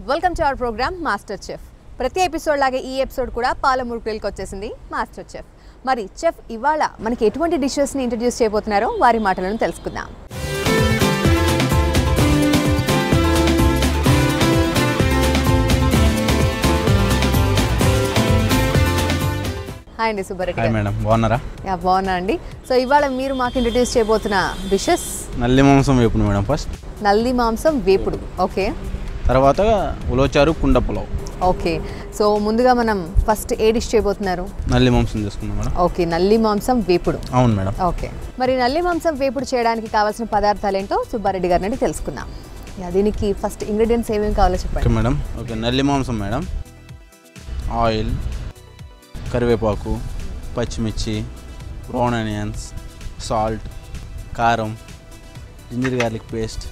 Welcome to our program master chef. ప్రతి episode లాగే ఈ ఎపిసోడ్ కూడా పాలమూరు గ్రిల్కి వచ్చేసింది మాస్టర్ చెఫ్. మరి చెఫ్ ఇవాళ మనకి ఎటువంటి డిషెస్ని ఇంట్రడ్యూస్ చేయబోతున్నారో వారి మాటలను తెలుసుకుందాం. హాయ్ అండి సుబ్బారెడ్డి. హాయ్ మేడం, బాగున్నారా? బాగున్నా అండి. సో ఇవాళ మీరు మాకు ఇంట్రడ్యూస్ చేయబోతున్న డిషెస్ నల్లి మాంసం వేపుడు మేడం. ఫస్ట్ నల్లి మాంసం వేపుడు. ఓకే. తర్వాత ఉలవచారు కుండ పులావ్. ఓకే. సో ముందుగా మనం ఫస్ట్ ఏ డిష్ చేయబోతున్నారు? నల్లి మాంసం చేసుకుందాం మేడం. ఓకే, నల్లి మాంసం వేపుడు. అవును మేడం. ఓకే, మరి నల్లి మాంసం వేపుడు చేయడానికి కావాల్సిన పదార్థాలు ఏంటో సుబ్బారెడ్డి గారి నుండి తెలుసుకుందాం. దీనికి ఫస్ట్ ఇంగ్రీడియంట్స్ ఏమేమి కావాలో చెప్పండి. Okay madam. ఓకే, నల్లి మాంసం మేడం. ఆయిల్, కరివేపాకు, పచ్చిమిర్చి, బ్రౌన్ ఆనియన్స్, సాల్ట్, కారం, జింజర్ గార్లిక్ పేస్ట్,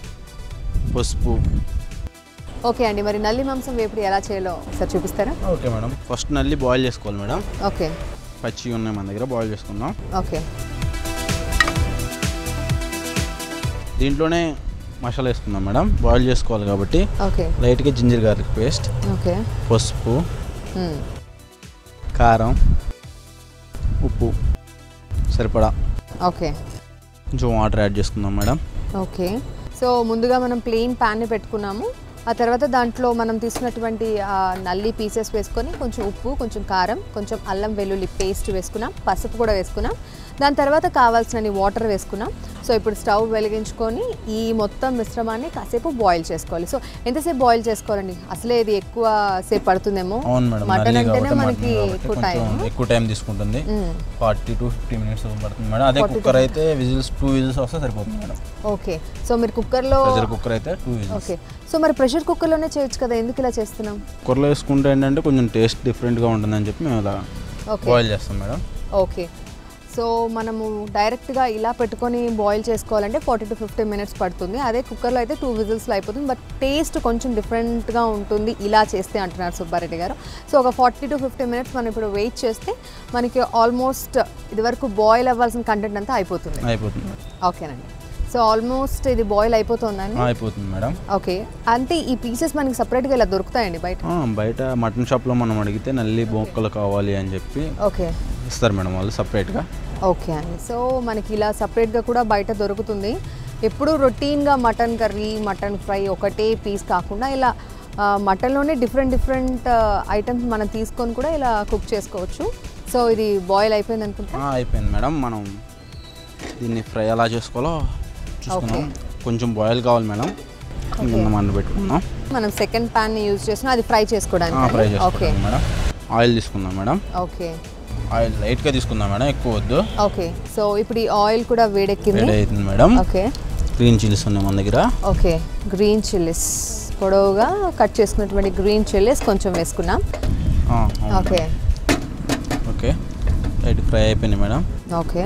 పసుపు. ఓకే అండి, మరి నల్లి మాంసం వేపుడు ఎలా చేయాలో ఒకసారి చూపిస్తారా? Okay madam. ఫస్ట్ నల్లి బాయిల్ చేసుకోవాలి మేడం. ఓకే. పచ్చి ఉన్నాయి మన దగ్గర, బాయిల్ చేసుకుందాం. ఓకే. దీంట్లోనే మసాలా వేసుకుందాం మేడం. బాయిల్ చేసుకోవాలి కాబట్టి ఓకే. లైట్గా జింజర్ గార్లిక్ పేస్ట్, ఓకే, పసుపు, కారం, ఉప్పు సరిపడా, ఓకే, కొంచెం వాటర్ యాడ్ చేసుకుందాం మేడం. ఓకే. సో ముందుగా మనం ప్లెయిన్ ప్యాన్ని పెట్టుకున్నాము. ఆ తర్వాత దాంట్లో మనం తీసుకున్నటువంటి నల్లి పీసెస్ వేసుకొని కొంచెం ఉప్పు, కొంచెం కారం, కొంచెం అల్లం వెల్లుల్లి పేస్ట్ వేసుకున్నాం, పసుపు కూడా వేసుకున్నాం. దాని తర్వాత కావాల్సినన్ని వాటర్ వేసుకున్నాం. సో ఇప్పుడు స్టవ్ వెలిగించుకొని ఈ మొత్తం మిశ్రమాన్ని కాసేపు బాయిల్ చేసుకోవాలి. సో ఎంతసేపు బాయిల్ చేసుకోవాలండి? అసలే ఇది ఎక్కువ సేపు పడుతుందేమో. మటన్ అంటేనే మనకి ఎక్కువ టైం తీసుకుంటుంది, 40 to 50 minutes పడుతుంది మేడం. అదే కుక్కర్ అయితే టూ విజిల్స్ వస్తే సరిపోతుంది మేడం. ఓకే. సో మీరు కుక్కర్లో, కుక్కర్ అయితే 2 విజిల్స్. ఓకే. సో మరి ప్రెషర్ కుక్కర్లోనే చేయొచ్చు కదా, ఎందుకు ఇలా చేస్తున్నాం? కుక్కర్లో వేసుకుంటే ఏంటంటే కొంచెం టేస్ట్ డిఫరెంట్గా ఉంటుందని చెప్పి మేము ఇలా బాయిల్ చేస్తాం మేడం. ఓకే. సో మనము డైరెక్ట్గా ఇలా పెట్టుకొని బాయిల్ చేసుకోవాలంటే 40 to 50 minutes పడుతుంది. అదే కుక్కర్లో అయితే 2 విజిల్స్లో అయిపోతుంది. బట్ టేస్ట్ కొంచెం డిఫరెంట్గా ఉంటుంది ఇలా చేస్తే అంటున్నారు సుబ్బారెడ్డి గారు. సో ఒక 40 to 50 minutes మనం ఇప్పుడు వెయిట్ చేస్తే మనకి ఆల్మోస్ట్ ఇదివరకు బాయిల్ అవ్వాల్సిన కంటెంట్ అంతా అయిపోతుంది. ఓకేనండి. సో ఆల్మోస్ట్ ఇది బాయిల్ అయిపోతుందండి? అయిపోతుంది మేడం. ఓకే. అంటే ఈ పీసెస్ మనకి సపరేట్గా ఇలా దొరుకుతాయండి బయట? బయట మటన్ షాప్లో మనం అడిగితే నల్లి బొక్కలు కావాలి అని చెప్పి ఓకే ఇస్తారు మేడం వాళ్ళు సపరేట్గా. ఓకే అండి. సో మనకి ఇలా సపరేట్గా కూడా బయట దొరుకుతుంది. ఎప్పుడు రొటీన్గా మటన్ కర్రీ, మటన్ ఫ్రై ఒకటే పీస్ కాకుండా ఇలా మటన్లోనే డిఫరెంట్ ఐటమ్స్ మనం తీసుకొని కూడా ఇలా కుక్ చేసుకోవచ్చు. సో ఇది బాయిల్ అయిపోయింది అనుకుంటా? అయిపోయింది మేడం. మనం దీన్ని ఫ్రై ఎలా చేసుకోవాలో చూసుకుందాం. కొంచెం బాయిల్ కావాలి మేడం. మనం పెట్టుకుందాం. మనం సెకండ్ ప్యాన్ని యూజ్ చేస్తున్నాం, అది ఫ్రై చేసుకోవడానికి. Okay madam. ఆయిల్ తీసుకుందాం మేడం. ఓకే. ఆయిల్ లైట్గా తీసుకుందాం మేడం, ఎక్కువ వద్దు. ఓకే. సో ఇప్పుడు ఈ ఆయిల్ కూడా వేడెక్కింది మేడం. ఓకే. గ్రీన్ చిల్లీస్ ఉన్నాయి మన దగ్గర. ఓకే. గ్రీన్ చిల్లీస్ పొడవుగా కట్ చేసుకున్నటువంటి గ్రీన్ చిల్లీస్ కొంచెం వేసుకున్నాం. ఓకే. ఓకే, లైట్ ఫ్రై అయిపోయింది మేడం. ఓకే.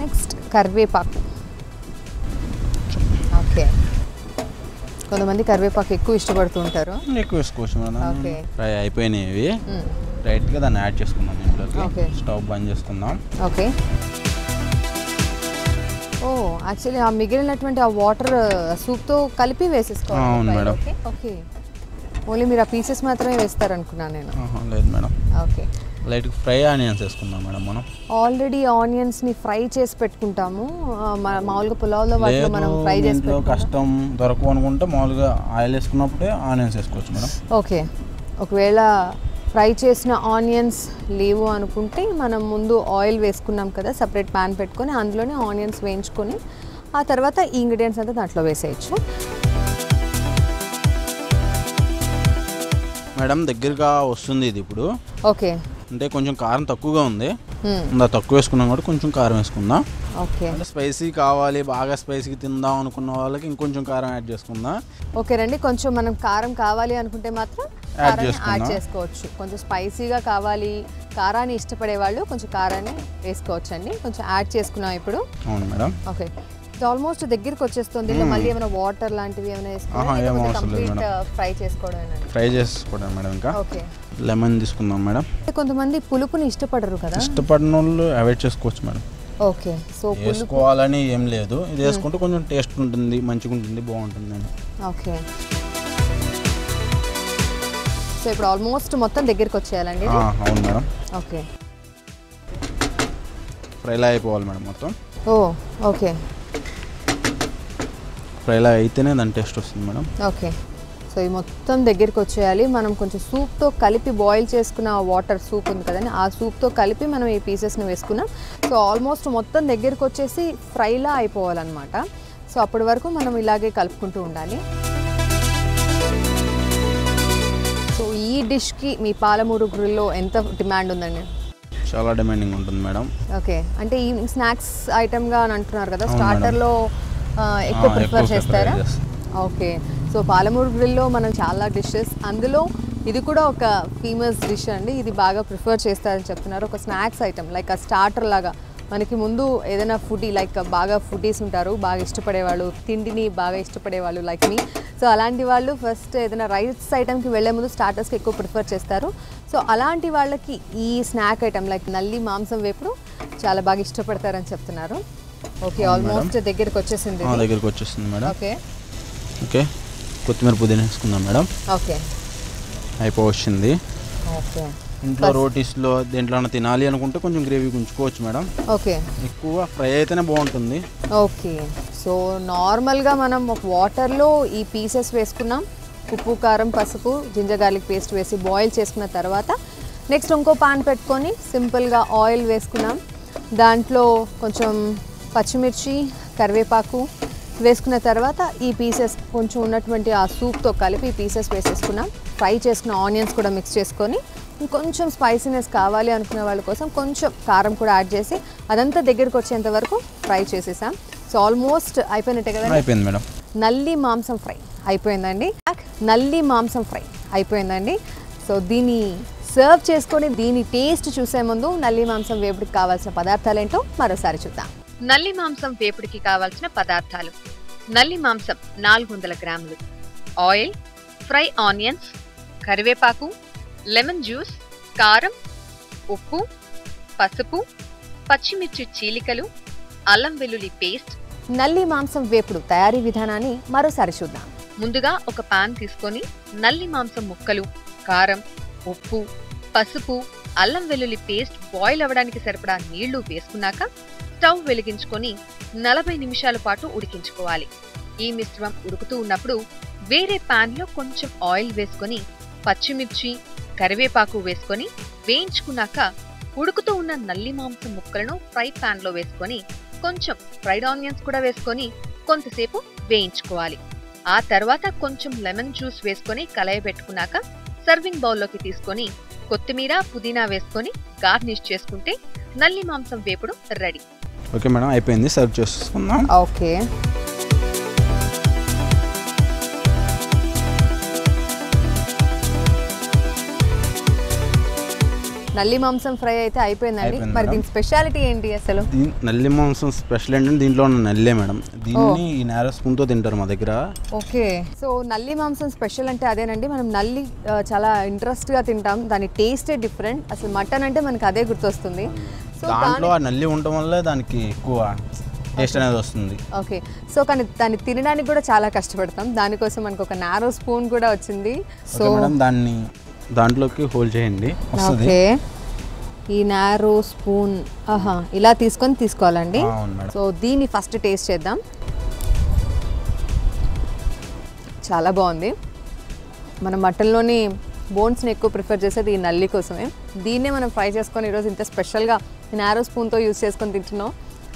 నెక్స్ట్ కరివేపాకు. ఓకే. కొంతమంది కరివేపాకు ఎక్కువ ఇష్టపడుతూ ఉంటారు, ఎక్కువ వేసుకోవచ్చు మేడం. ఓకే. ఫ్రై అయిపోయినాయి ఇవి. రైట్గా దాన్ని యాడ్ చేసుకుందాం ఇంట్లోకి. ఓకే. స్టవ్ బంద్ చేసుకుందాం. ఓకే. ఓ యాక్చువల్లీ ఆ మిగిలినటువంటి ఆ వాటర్ సూప్తో కలిపి వేసేసుకోవాలి. అవును మేడం. ఓకే. ఓన్లీ మీరు ఆ పీసెస్ మాత్రమే వేస్తారు అనుకున్నాను నేను. లేదు మేడం. ఓకే. లైట్గా ఫ్రై ఆనియన్స్ వేసుకుందాం మేడం. మనం ఆల్రెడీ ఆనియన్స్ని ఫ్రై చేసి పెట్టుకుంటాము మామూలుగా పులావ్లో. వాటిలో మనం ఫ్రై చేసి కష్టం దొరకవు అనుకుంటే మామూలుగా ఆయిల్ వేసుకున్నప్పుడే ఆనియన్స్ వేసుకోవచ్చు మేడం. ఓకే. ఒకవేళ ఫ్రై చేసిన ఆనియన్స్ లేవు అనుకుంటే మనం ముందు ఆయిల్ వేసుకున్నాం కదా, సపరేట్ ప్యాన్ పెట్టుకొని అందులోనే ఆనియన్స్ వేయించుకొని ఆ తర్వాత ఈ ఇంగ్రీడియంట్స్ అంతా దాంట్లో వేసేయచ్చు. మేడం దగ్గరగా వస్తుంది ఇది ఇప్పుడు. ఓకే. అంటే కొంచెం కారం తక్కువగా ఉంది, తక్కువ వేసుకున్నాం కూడా కొంచెం కారం వేసుకుందాం. ఓకే. స్పైసీ కావాలి, బాగా స్పైసీగా తిందాం అనుకున్న వాళ్ళకి ఇంకొంచెం కారం యాడ్ చేసుకుందాం. ఓకే రండి. కొంచెం మనం కారం కావాలి అనుకుంటే మాత్రం యాడ్ చేసుకోవచ్చు. కొంచెం స్పైసీగా కావాలి, కారాన్ని ఇష్టపడే వాళ్ళు కొంచెం కారాన్ని వేసుకోవచ్చు అండి. కొంచెం యాడ్ చేసుకున్నాం ఇప్పుడు. అవును మేడం. ఓకే. ఆల్మోస్ట్ దగ్గరికి వచ్చేస్తుంది. మళ్ళీ ఏమైనా వాటర్ లాంటివి ఏమైనా ఫ్రై చేసుకోవడం మేడం. ఇంకా లెమన్ తీసుకుందాం మేడం. కొంతమంది పులుపుని ఇష్టపడరు కదా, ఇష్టపడిన వాళ్ళు అవాయిడ్ చేసుకోవచ్చు మేడం. ఓకే. సో వేసుకోవాలని ఏం లేదు, ఇది వేసుకుంటే కొంచెం టేస్ట్ ఉంటుంది, మంచిగా ఉంటుంది, బాగుంటుంది. ఓకే. సో ఇప్పుడు ఆల్మోస్ట్ మొత్తం దగ్గరికి వచ్చేయాలండి అవును మేడం. ఓకే, ఫ్రైలా అయిపోవాలి మేడం మొత్తం. ఓ ఓకే, ఫ్రైలా అయితేనే దాని టేస్ట్ వస్తుంది మేడం. ఓకే. సో ఇది మొత్తం దగ్గరికి వచ్చేయాలి. మనం కొంచెం సూప్తో కలిపి బాయిల్ చేసుకున్న వాటర్ సూప్ ఉంది కదండి, ఆ సూప్తో కలిపి మనం ఈ పీసెస్ని వేసుకున్నాం. సో ఆల్మోస్ట్ మొత్తం దగ్గరికి వచ్చేసి ఫ్రైలా అయిపోవాలన్నమాట. సో అప్పటి వరకు మనం ఇలాగే కలుపుకుంటూ ఉండాలి. సో ఈ డిష్కి మీ పాలమూరు గ్రిల్లో ఎంత డిమాండ్ ఉందండి? చాలా డిమాండింగ్ ఉంటుంది మేడం. ఓకే, అంటే ఈవినింగ్ స్నాక్స్ ఐటమ్గా అని అంటున్నారు కదా, స్టార్టర్లో ఎక్కువ ప్రిఫర్ చేస్తారా? ఓకే, సో పాలమూరు గ్రిల్లో మనం చాలా డిషెస్, అందులో ఇది కూడా ఒక ఫేమస్ డిష్ అండి. ఇది బాగా ప్రిఫర్ చేస్తారని చెప్తున్నారు. ఒక స్నాక్స్ ఐటమ్ లైక్ ఆ స్టార్టర్ లాగా మనకి ముందు ఏదైనా ఫుడీ లైక్ బాగా ఫుడీస్ ఉంటారు, బాగా ఇష్టపడేవాళ్ళు, తిండిని బాగా ఇష్టపడేవాళ్ళు లైక్ మీ. సో అలాంటి వాళ్ళు ఫస్ట్ ఏదైనా రైస్ ఐటమ్కి వెళ్ళే ముందు స్టార్టర్స్కి ఎక్కువ ప్రిఫర్ చేస్తారు. సో అలాంటి వాళ్ళకి ఈ స్నాక్ ఐటమ్ లైక్ నల్లి మాంసం వేపుడు చాలా బాగా ఇష్టపడతారని చెప్తున్నారు. ఓకే, ఆల్మోస్ట్ దగ్గరికి వచ్చేసింది. దగ్గరికి వచ్చేసింది మేడం. ఓకే ఓకే, కొత్తిమీర పుదీనా వేసుకుందాం మేడం. ఓకే, అయిపోవచ్చింది. ఓకే, ఇంట్లో రోటీస్లో దేంట్లో తినాలి అనుకుంటే కొంచెం గ్రేవీ ఉంచుకోవచ్చు మేడం. ఓకే, ఎక్కువ ఫ్రై అయితేనే బాగుంటుంది. ఓకే. సో నార్మల్గా మనం ఒక వాటర్లో ఈ పీసెస్ వేసుకున్నాం, ఉప్పు కారం పసుపు జింజర్ గార్లిక్ పేస్ట్ వేసి బాయిల్ చేసుకున్న తర్వాత నెక్స్ట్ ఇంకో పాన్ పెట్టుకొని సింపుల్గా ఆయిల్ వేసుకున్నాం. దాంట్లో కొంచెం పచ్చిమిర్చి కరివేపాకు వేసుకున్న తర్వాత ఈ పీసెస్ కొంచెం ఉన్నటువంటి ఆ సూప్తో కలిపి ఈ పీసెస్ వేసేసుకున్నాం. ఫ్రై చేసుకున్న ఆనియన్స్ కూడా మిక్స్ చేసుకొని కొంచెం స్పైసీనెస్ కావాలి అనుకునే వాళ్ళ కోసం కొంచెం కారం కూడా యాడ్ చేసి అదంతా దగ్గరికి వచ్చేంత వరకు ఫ్రై చేసేసాం. సో ఆల్మోస్ట్ అయిపోయినట్టే కదా? అయిపోయింది మేడం. నల్లి మాంసం ఫ్రై అయిపోయిందండి. నల్లి మాంసం ఫ్రై అయిపోయిందండి. సో దీన్ని సర్వ్ చేసుకొని దీని టేస్ట్ చూసే ముందు నల్లి మాంసం వేపుడికి కావాల్సిన పదార్థాలు ఏంటో మరోసారి చూద్దాం. నల్లి మాంసం వేపుడికి కావాల్సిన పదార్థాలు: నల్లి మాంసం 400 గ్రాములు, ఆయిల్, ఫ్రై ఆనియన్స్, కరివేపాకు, లెమన్ జ్యూస్, కారం, ఉప్పు, పసుపు, పచ్చిమిర్చి చీలికలు, అల్లం వెల్లుల్లి పేస్ట్. నల్లి మాంసం వేపుడు తయారీ విధానాన్ని మరోసారి చూద్దాం. ముందుగా ఒక పాన్ తీసుకొని నల్లి మాంసం ముక్కలు, కారం, ఉప్పు, పసుపు, అల్లం వెల్లుల్లి పేస్ట్ బాయిల్ అవ్వడానికి సరిపడా నీళ్లు వేసుకున్నాక స్టవ్ వెలిగించుకొని 40 నిమిషాల పాటు ఉడికించుకోవాలి. ఈ మిశ్రమం ఉడుకుతూ ఉన్నప్పుడు వేరే పాన్ లో కొంచెం ఆయిల్ వేసుకొని పచ్చిమిర్చి కరివేపాకు వేసుకొని వేయించుకున్నాక ఉడుకుతూ ఉన్న నల్లి మాంసం ముక్కలను ఫ్రై పాన్ లో వేసుకొని కొంచెం ఫ్రైడ్ ఆనియన్స్ కూడా వేసుకొని కొంతసేపు వేయించుకోవాలి. ఆ తర్వాత కొంచెం లెమన్ జ్యూస్ వేసుకొని కలయబెట్టుకున్నాక సర్వింగ్ బౌల్లోకి తీసుకొని కొత్తిమీర పుదీనా వేసుకొని గార్నిష్ చేసుకుంటే నల్లి మాంసం వేపుడు రెడీ. ఓకే మేడం, అయిపోయింది. సర్వ్ చేసుకుందాం. ఓకే, నల్లి మాంసం ఫ్రై అయితే అయిపోయిందండి. మరి దీని స్పెషాలిటీ ఏంటి అసలు? నల్లి మాంసం స్పెషల్ ఏంటంటే దీంట్లో ఉన్న నల్లే మేడం. దీన్ని ఈ నేర స్పూన్తో తింటారు మా దగ్గర. ఓకే, సో నల్లి మాంసం స్పెషల్ అంటే అదేనండి. మనం నల్లి చాలా ఇంట్రెస్ట్గా తింటాం, దాని టేస్టే డిఫరెంట్. అసలు మటన్ అంటే మనకి అదే గుర్తొస్తుంది. సో దాంట్లో ఆ నల్లి ఉండటం వల్ల దానికి ఎక్కువ టేస్ట్ అనేది వస్తుంది. ఓకే, సో కానీ దాన్ని తినడానికి కూడా చాలా కష్టపడతాం. దానికోసం మనకు ఒక నారో స్పూన్ కూడా వచ్చింది. సో మేడం దాన్ని దాంట్లోకి హోల్ చేయండి. ఓకే, ఈ నారో స్పూన్ ఇలా తీసుకొని తీసుకోవాలండి. సో దీన్ని ఫస్ట్ టేస్ట్ చేద్దాం. చాలా బాగుంది. మన మటన్లోని బోన్స్ని ఎక్కువ ప్రిఫర్ చేసేది ఈ నల్లి కోసమే. దీన్నే మనం ఫ్రై చేసుకొని ఈరోజు ఇంత స్పెషల్గా నారో స్పూన్తో యూజ్ చేసుకొని తింటున్నాం.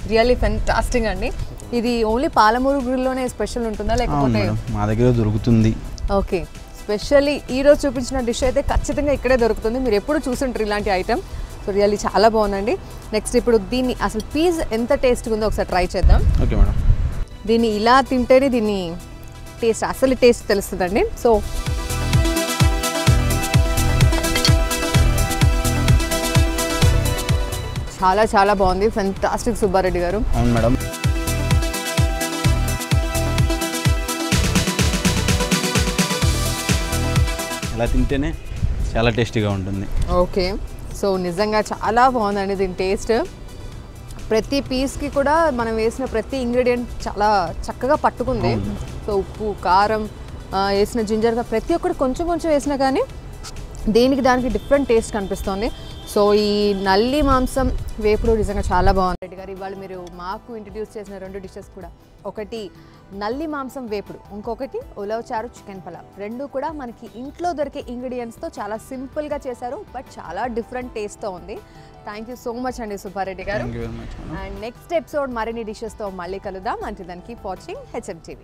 రియల్లీ ఫెంటాస్టిక్ అండి. ఇది ఓన్లీ పాలమూరు గ్రిల్లోనే స్పెషల్ ఉంటుందా లేకపోతే మా దగ్గర దొరుకుతుంది? ఓకే, స్పెషల్లీ ఈరోజు చూపించిన డిష్ అయితే ఖచ్చితంగా ఇక్కడే దొరుకుతుంది. మీరు ఎప్పుడు చూసుంటారు ఇలాంటి ఐటమ్. సో రియల్లీ చాలా బాగుందండి. నెక్స్ట్ ఇప్పుడు దీన్ని అసలు పీస్ ఎంత టేస్ట్గా ఉందో ఒకసారి ట్రై చేద్దాం. ఓకే మేడం, దీన్ని ఇలా తింటేనే దీన్ని టేస్ట్ అసలు టేస్ట్ తెలుస్తుందండి. సో చాలా చాలా బాగుంది. ఫెంటాస్టిక్ సుబ్బారెడ్డి గారు. అవును మేడం. ఇలా తింటేనే చాలా టేస్టీగా ఉంటుంది. ఓకే, సో నిజంగా చాలా బాగుందండి దీని టేస్ట్. ప్రతి పీస్కి కూడా మనం వేసిన ప్రతి ఇంగ్రీడియంట్ చాలా చక్కగా పట్టుకుంది. సో ఉప్పు కారం వేసిన జింజర్గా ప్రతి ఒక్కటి కొంచెం కొంచెం వేసినా కానీ దేనికి దానికి డిఫరెంట్ టేస్ట్ కనిపిస్తుంది. సో ఈ నల్లి మాంసం వేపుడు నిజంగా చాలా బాగుంది. రెడ్డి గారు ఇవాళ మీరు మాకు ఇంట్రడ్యూస్ చేసిన 2 డిషెస్ కూడా, ఒకటి నల్లి మాంసం వేపుడు, ఇంకొకటి ఉలవ చారు చికెన్ పలావ్. 2 కూడా మనకి ఇంట్లో దొరికే ఇంగ్రీడియంట్స్తో చాలా సింపుల్గా చేశారు, బట్ చాలా డిఫరెంట్ టేస్ట్తో ఉంది. థ్యాంక్ యూ సో మచ్ అండి సుబ్బారెడ్డి గారు. Thank you very much. And next episode మరిన్ని డిషెస్తో మళ్ళీ కలుద్దాం. అంటే దానికి వాచింగ్ HM TV.